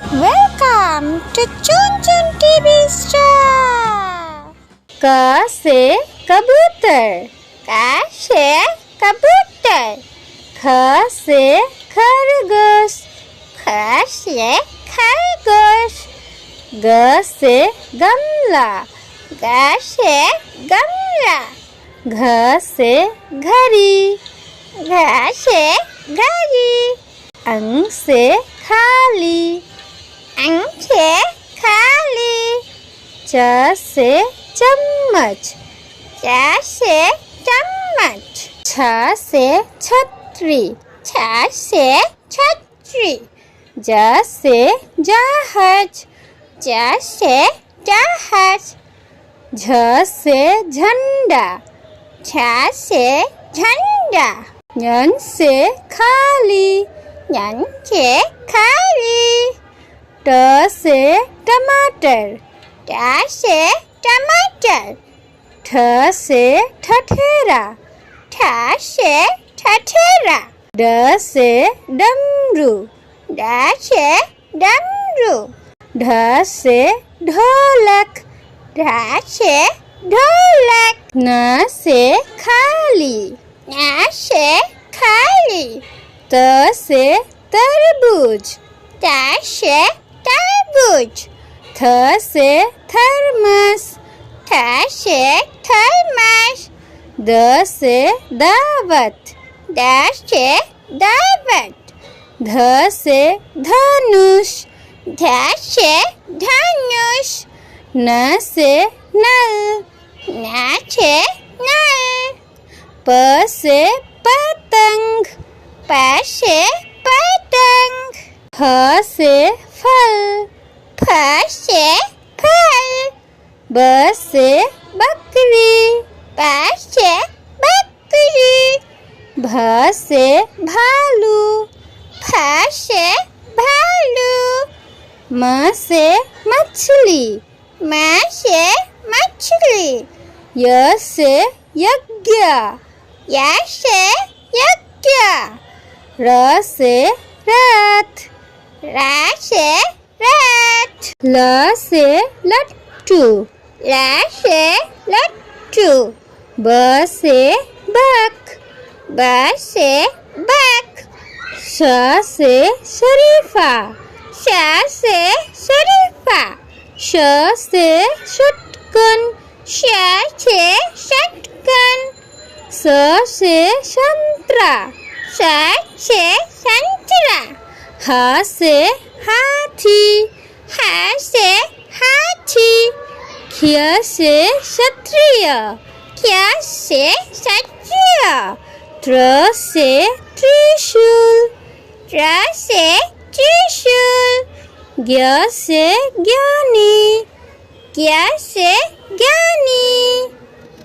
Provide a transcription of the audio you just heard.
Welcome to Chun Chun TV Star. क से कबूतर, क से कबूतर। ख से खरगोश, ख से खरगोश। ग से गमला, ग से गमला। घ से घड़ी, घ से घड़ी। अंग से खाली, अंग से खाली। च से चम्मच, च से चम्मच। छ से छतरी, छ से छतरी। ज से जहाज, ज से जहाज। झ से झंडा, झ से झंडा। ञ से खाली, ञ से खाली। ट से टमाटर, ट से टमाटर। ठ से ठठेरा, ठ से ठठेरा। ड से डमरू, ड से डमरू। ढ से ढोलक, ढ से ढोलक। न से खाली, न से खाली। त से तरबूज, त से तरबूज। थ से थर्मस, थ से थर्मस। द से दावत, द से दावत। ध से धनुष, ध से धनुष। न से नल, न से नल। प से पतंग, प से पतंग। फ से फल, फ से फल। ब से बकरी, ब से बकरी। भ से भालू, भ से भालू। म से मछली, म से मछली। य से यज्ञ, य से यज्ञ। र से रथ, र से रथ। ल से लट्टू, ल से लट्टू। ब से बक, ब से बक। श से शरीफा, श से शरीफा। श से शटकन, श से शटकन। स से संतरा, स से संतरा। ह से हाथी, ह से हाथी। क्ष से क्षत्रिय, क्ष से क्षत्रिय। त्र से त्रिशूल, त्र से त्रिशूल। ज्ञ से ज्ञानी, ज्ञ से ज्ञानी।